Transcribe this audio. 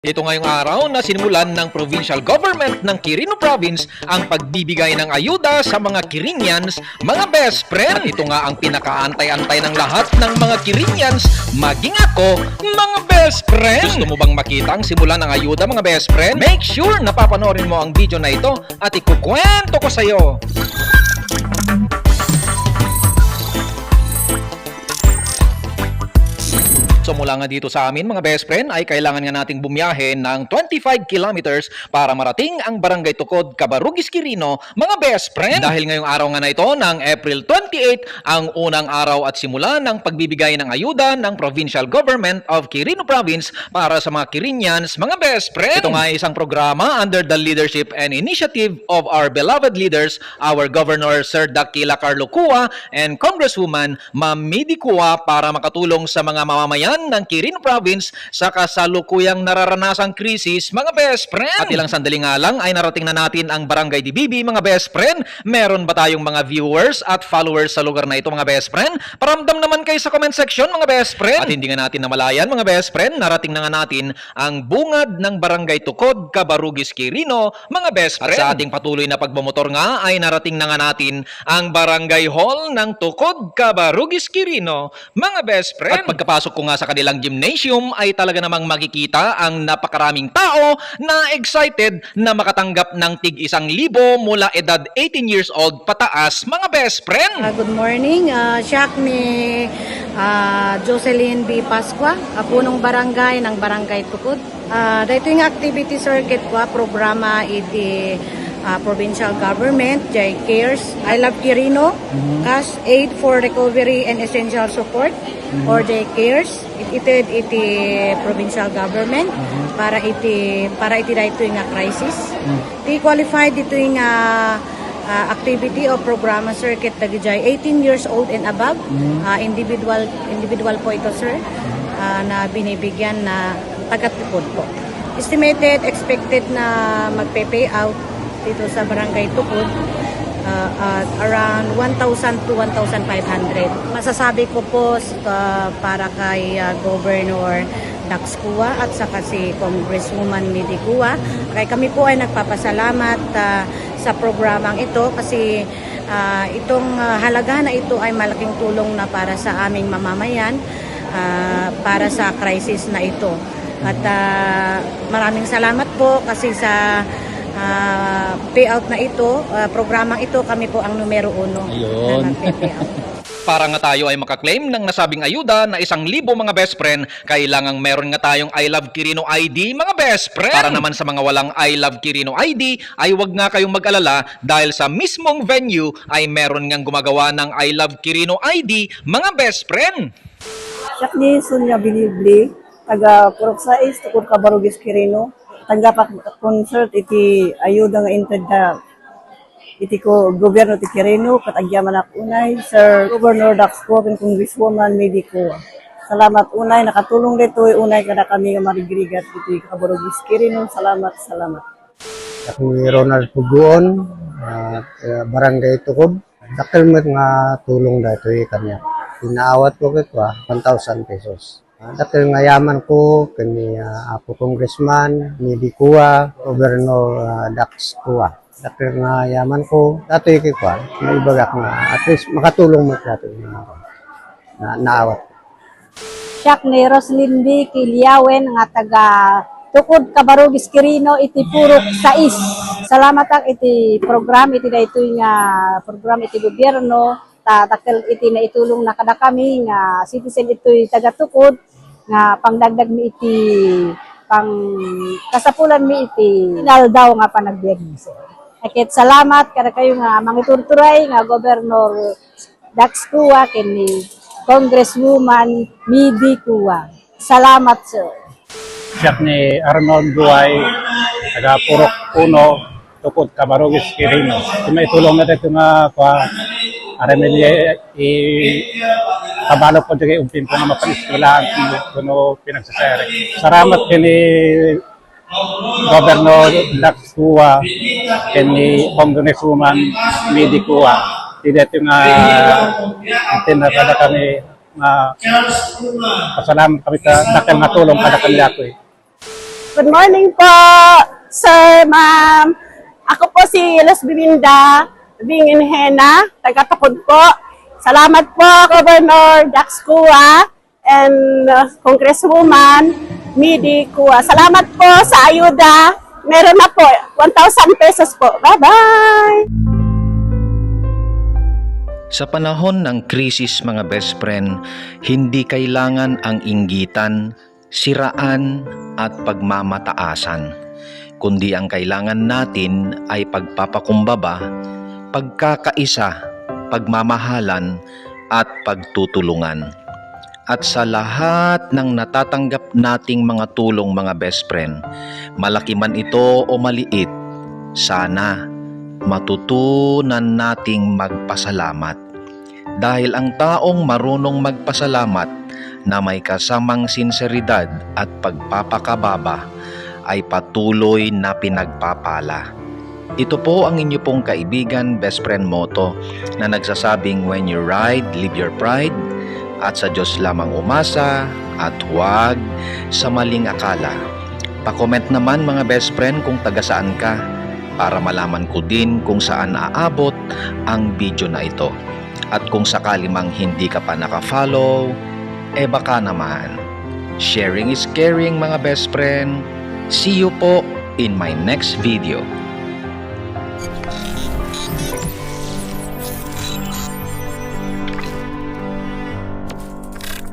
Ito ngayong araw na sinimulan ng provincial government ng Quirino Province ang pagbibigay ng ayuda sa mga Quirinians, mga best friend. At ito nga ang pinakaantay-antay ng lahat ng mga Quirinians, maging ako, mga best friend. Gusto mo bang makita ang simula ng ayuda, mga best friend? Make sure na papanoorin mo ang video na ito at ikukwento ko sa'yo. So mula nga dito sa amin mga best friend ay kailangan nga nating bumiyahe ng 25 kilometers para marating ang Barangay Tukod, Cabarugis, Quirino, mga best friend. Dahil ngayong araw nga na ito ng April 28 ang unang araw at simula ng pagbibigay ng ayuda ng Provincial Government of Quirino Province para sa mga Quirinians, mga best friend. Ito nga ay isang programa under the leadership and initiative of our beloved leaders, our Governor Sir Dakila Carlo Cua and Congresswoman Ma'am Midi Cua para makatulong sa mga mamamayan ng Quirino Province sa kasalukuyang nararanasang krisis, mga best friend. At ilang sandali nga lang ay narating na natin ang Barangay Dibibi, mga best friend. Meron ba tayong mga viewers at followers sa lugar na ito, mga best friend? Paramdam naman kayo sa comment section, mga best friend. At hindi nga natin namalayan, mga best friend, narating na nga natin ang bungad ng Barangay Tukod, Cabarugis, Quirino, mga best friend. At sa ating patuloy na pagbumotor nga ay narating na nga natin ang Barangay Hall ng Tukod, Cabarugis, Quirino, mga best friend. At pagkapasok ko nga sa kanilang gymnasium ay talaga namang makikita ang napakaraming tao na excited na makatanggap ng tig 1,000 mula edad 18 years old pataas, mga best friend. Good morning, siya ni Jocelyn B. Pasqua, punong barangay ng Barangay Tukod. Dito yung activity circuit ko, programa iti provincial government, Jay Cares, I Love Quirino, Cash Aid for Recovery and Essential Support, or Jay Cares, iti provincial government para iti dito yung crisis. Ti qualified dito yung activity o programa circuit dagijay 18 years old and above, individual po ito sir, na binibigyan na taga-tukod po. Estimated, expected na magpe-pay out dito sa Barangay Tukod around 1,000 to 1,500. Masasabi ko po para kay Governor Dax Cua at saka si Congresswoman Midi Cua. Kaya kami po ay nagpapasalamat sa programang ito kasi itong halaga na ito ay malaking tulong na para sa aming mamamayan para sa crisis na ito. At maraming salamat po kasi sa payout na ito, programang ito, kami po ang numero 1 na nagpe-payout. Para nga tayo ay makaklaim ng nasabing ayuda na 1,000 mga best friend, kailangang meron nga tayong I Love Quirino ID, mga best friend. Para naman sa mga walang I Love Quirino ID, ay wag nga kayong mag-alala dahil sa mismong venue ay meron ngang gumagawa ng I Love Quirino ID, mga best friend. Siya ni Sonia Binibli, taga Purok 6, Tukod, Cabarugis, Quirino. Tanggap concert iti ayuda nga inted da iti ko gobyerno ti Quirino katagyaman ak unay Sir Governor Dax Cua ken Congresswoman Midi Cua. Salamat unay nakatulong dito unay kada kami nga marigrigat iti Cabarugis, Quirino. Salamat. Ako Ronald Puguon, Barangay Tukod. Dakil mo nga tulong dito kanya. Inaawat ko ito 1,000 pesos. Dakil nga yaman ko kani ako Congressman Midi Cua, Governor Dax Cua. Dakil nga yaman ko datoy kay Cua, may ibagak nga at least makatulong mo dito na naawat. Siya ni Roslyn B. Kiliawen nga taga Tukod, Cabarugis, Quirino, iti Purok 6. Salamat ak iti program iti daytoy nga program iti gobyerno takil iti na itulong na kada kami nga citizen ito'y taga-Tukod nga pangdagdag mi iti pang kasapulan mi iti inaldaw nga panagbiagis. Akit salamat kada kayo nga mangiturturay nga Governor Dax Cua ken ni Congresswoman Midi Cua. Salamat sir. Siya ni Arnold Buhay, taga Purok 1, Tukod, Cabarugis, Quirino. Kung itulong na dito nga aramili kabalo po dyan umpin po nga mapaniskilaan kuno pinagsasari. Salamat kini Governor Dax Cua kini Congresswoman Midi Cua. Dito nga tinakada kami pasalamat kami sa dakil nga tulong kada kami dito. Good morning po, sir, ma'am. Ako po si Los Biminda, Bingin Hena, taga-Tukod po. Salamat po, Governor Dax Kua and Congresswoman Midi Kua. Salamat po sa ayuda. Meron na po, 1,000 pesos po. Bye-bye! Sa panahon ng krisis mga best friend, hindi kailangan ang inggitan, siraan at pagmamataasan. Kundi ang kailangan natin ay pagpapakumbaba, pagkakaisa, pagmamahalan at pagtutulungan. At sa lahat ng natatanggap nating mga tulong mga best friend, malaki man ito o maliit, sana matutunan nating magpasalamat. Dahil ang taong marunong magpasalamat na may kasamang sinseridad at pagpapakababa ay patuloy na pinagpapala. Ito po ang inyo pong kaibigan, best friend motto na nagsasabing when you ride, leave your pride at sa Diyos lamang umasa at huwag sa maling akala. Pa-comment naman mga best friend kung taga saan ka para malaman ko din kung saan aabot ang video na ito. At kung sakali mang hindi ka pa naka-follow, baka naman. Sharing is caring mga best friend. See you po in my next video.